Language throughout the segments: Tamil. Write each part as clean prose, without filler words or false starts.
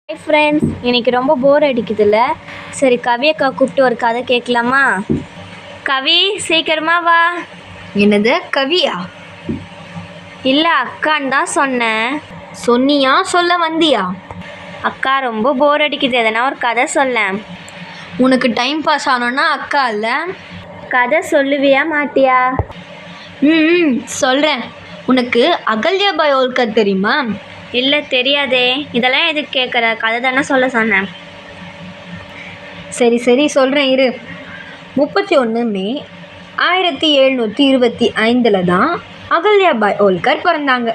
ஹாய் ஃப்ரெண்ட்ஸ், இன்னைக்கு ரொம்ப போர் அடிக்குதுல்ல. சரி, கவி அக்கா கூப்பிட்டு ஒரு கதை கேட்கலாமா? கவி, சீக்கிரமா வா. என்னது, கவியா? இல்லை, அக்கான்னு தான் சொன்னேன். சொன்னியா, சொல்ல வந்தியா? அக்கா, ரொம்ப போர் அடிக்குது, எதனா ஒரு கதை சொல்ல. உனக்கு டைம் பாஸ் ஆனோன்னா அக்கா இல்லை. கதை சொல்லுவியா மாட்டியா? சொல்கிறேன். உனக்கு அகல்யாபாய் ஹோல்கர் தெரியுமா? இல்லை, தெரியாதே. இதெல்லாம் எதுக்கு கேட்குற? கதை தானே சொல்ல சொன்னேன். சரி சொல்கிறேன் இரு. 31 மே 1725 தான் அகல்யாபாய் ஹோல்கர் பிறந்தாங்க.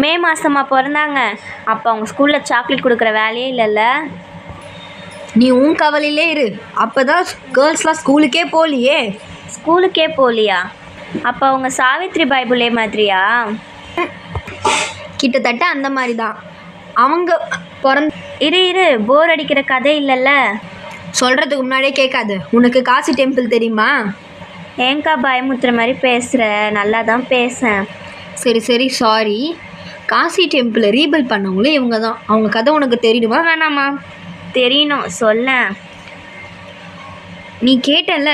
மே மாதமா பிறந்தாங்க? அப்போ அவங்க ஸ்கூலில் சாக்லேட் கொடுக்குற வேலையே இல்லைல்ல. நீ உன் கவலையிலே இரு. அப்போ தான் கேர்ள்ஸ்லாம் ஸ்கூலுக்கே போகலையே. ஸ்கூலுக்கே போகலையா? அப்போ அவங்க சாவித்ரி பாய் புலே மாதிரியா? கிட்டத்தட்ட அந்த மாதிரி தான். அவங்க இரு போர் அடிக்கிற கதை இல்லைல்ல. சொல்கிறதுக்கு முன்னாடியே கேட்காது. உனக்கு காசி டெம்பிள் தெரியுமா? ஏங்கா பயமுத்துற மாதிரி பேசுகிற? நல்லா தான் பேசேன். சரி சாரி. காசி டெம்பிளை ரீபில்ட் பண்ணவங்களே இவங்க தான். அவங்க கதை உனக்கு தெரியுமா வேணாமா? தெரியணும், சொல்ல. நீ கேட்டல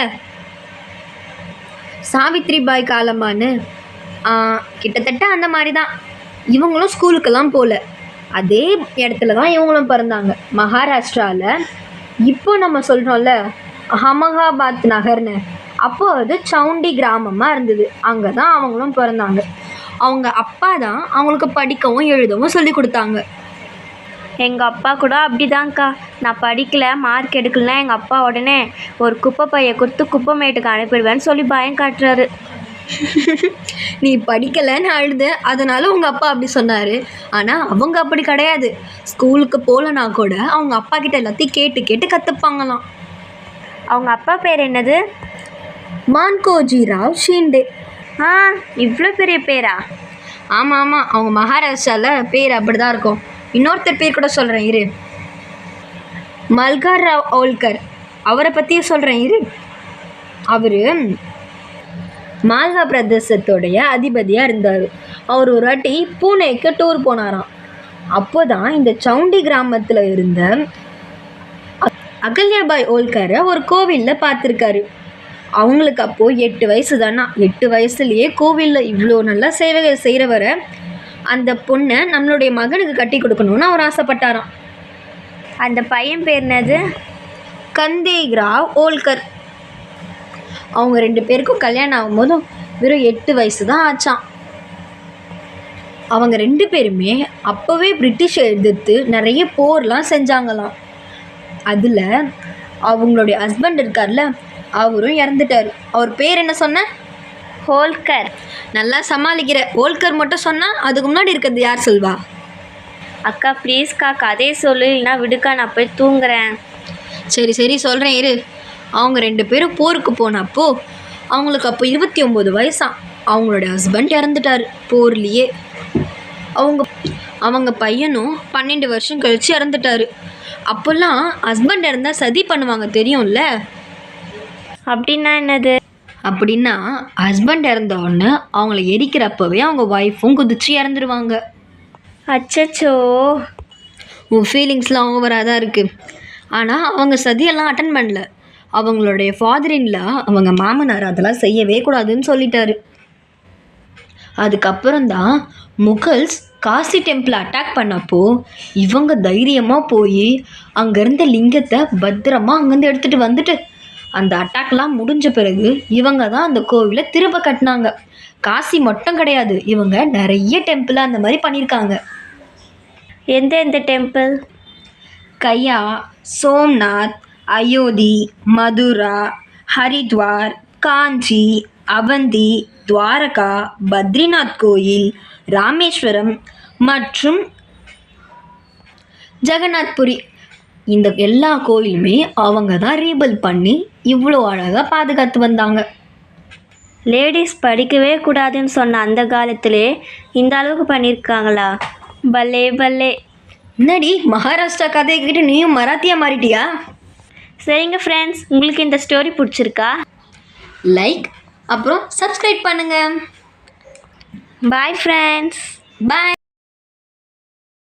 சாவித்ரி பாய் காலமானு. கிட்டத்தட்ட அந்த மாதிரி தான். இவங்களும் ஸ்கூலுக்கெல்லாம் போகல. அதே இடத்துல தான் இவங்களும் பிறந்தாங்க, மகாராஷ்டிராவில். இப்போ நம்ம சொல்கிறோம்ல அஹமதாபாத் நகர்னு, அப்போ அது சவுண்டி கிராமமாக இருந்தது. அங்கே தான் அவங்களும் பிறந்தாங்க. அவங்க அப்பா தான் அவங்களுக்கு படிக்கவும் எழுதவும் சொல்லி கொடுத்தாங்க. எங்கள் அப்பா கூட அப்படிதான்க்கா. நான் படிக்கலை, மார்க் எடுக்கலன்னா எங்கள் அப்பா உடனே ஒரு குப்பை பையை கொடுத்து குப்பை மேட்டுக்கு அனுப்பிடுவேன்னு சொல்லி பயம் காட்டுறாரு. நீ படிக்கலைன்னு அழுது, அதனால உங்கள் அப்பா அப்படி சொன்னார். ஆனால் அவங்க அப்படி கிடையாது. ஸ்கூலுக்கு போகலன்னா கூட அவங்க அப்பா கிட்ட எல்லாத்தையும் கேட்டு கற்றுப்பாங்களாம். அவங்க அப்பா பேர் என்னது? மான்கோஜி ராவ் ஷீண்டே. இவ்வளோ பெரிய பேரா? ஆமாம், அவங்க மகாராஷ்டிராவில் பேர் அப்படி தான் இருக்கும். இன்னொருத்தர் பேர் கூட சொல்கிறேன் இரு. மல்கார் ராவ் ஹோல்கர். அவரை பற்றியும் சொல்கிறேன் இரு. அவர் மால்வா பிரதேசத்தோடைய அதிபதியாக இருந்தார். அவர் ஒரு வாட்டி பூனேக்கு டூர் போனாராம். அப்போ தான் இந்த சவுண்டி கிராமத்தில் இருந்த அகல்யாபாய் ஹோல்கரை ஒரு கோவிலில் பார்த்துருக்காரு. அவங்களுக்கு அப்போது 8 வயசு தானா. 8 வயசுலேயே கோவிலில் இவ்வளோ நல்லா சேவைகள் செய்கிறவரை அந்த பொண்ணை நம்மளுடைய மகனுக்கு கட்டி கொடுக்கணும்னு அவர் ஆசைப்பட்டாராம். அந்த பையன் பேர் என்னது? கந்தேக் ராவ் ஹோல்கர். அவங்க 2 பேருக்கும் கல்யாணம் ஆகும்போதும் வெறும் 8 வயசு தான் ஆச்சான். அவங்க 2 பேருமே அப்போவே பிரிட்டிஷை எதிர்த்து நிறைய போர்லாம் செஞ்சாங்களாம். அதில் அவங்களுடைய ஹஸ்பண்ட் இருக்கார்ல, அவரும் இறந்துட்டார். அவர் பேர் என்ன சொன்ன? ஹோல்கர். நல்லா சமாளிக்கிற. ஹோல்கர் மட்டும் சொன்னால் அதுக்கு முன்னாடி இருக்கிறது யார் சொல்வா? அக்கா ப்ளீஸ்க்கா, கதையை சொல்லு, இல்லைனா விடுக்கா, நான் போய் தூங்குறேன். சரி சொல்கிறேன் இரு. அவங்க 2 பேரும் போருக்கு போனப்போ அவங்களுக்கு அப்போ 29 வயசாம். அவங்களோட ஹஸ்பண்ட் இறந்துட்டார் போர்லேயே. அவங்க பையனும் 12 வருஷம் கழித்து இறந்துட்டார். அப்போல்லாம் ஹஸ்பண்ட் இறந்தால் சதி பண்ணுவாங்க, தெரியும்ல? அப்படின்னா என்னது? அப்படின்னா ஹஸ்பண்ட் இறந்தோடனே அவங்கள எரிக்கிறப்பவே அவங்க ஒய்ஃபும் குதிச்சு இறந்துருவாங்க. அச்சச்சோ, உன் ஃபீலிங்ஸ்லாம் ஓவராக தான் இருக்குது. ஆனால் அவங்க சதியெல்லாம் அட்டன் பண்ணல. அவங்களுடைய ஃபாதரின்லா, அவங்க மாமனார் அதெல்லாம் செய்யவே கூடாதுன்னு சொல்லிட்டாரு. அதுக்கப்புறம்தான் முகல்ஸ் காசி டெம்பிள் அட்டாக் பண்ணப்போ இவங்க தைரியமாக போய் அங்கேருந்த லிங்கத்தை பத்திரமா அங்கேருந்து எடுத்துகிட்டு வந்துட்டு, அந்த அட்டாக்லாம் முடிஞ்ச பிறகு இவங்க தான் அந்த கோவிலை திரும்ப கட்டினாங்க. காசி மட்டும் கிடையாது, இவங்க நிறைய டெம்பிள் அந்த மாதிரி பண்ணியிருக்காங்க. எந்த டெம்பிள்? கயா, சோம்நாத், அயோத்தி, மதுரா, ஹரித்வார், காஞ்சி, அவந்தி, துவாரகா, பத்ரிநாத் கோயில், ராமேஸ்வரம் மற்றும் ஜெகநாத்புரி. இந்த எல்லா கோயிலுமே அவங்க தான் ரீபில்ட் பண்ணி இவ்வளோ அழகாக பாதுகாத்து வந்தாங்க. லேடிஸ் படிக்கவே கூடாதுன்னு சொன்ன அந்த காலத்திலே இந்த அளவுக்கு பண்ணியிருக்காங்களா? பல்லே பல்லே. என்னடி மகாராஷ்டிரா கதையை கேட்டு நீயும் மராத்தியா மாறிட்டியா? சரிங்க ஃப்ரெண்ட்ஸ், உங்களுக்கு இந்த ஸ்டோரி பிடிச்சிருக்கா? லைக் அப்புறம் சப்ஸ்கிரைப் பண்ணுங்கள். Bye friends. பாய்.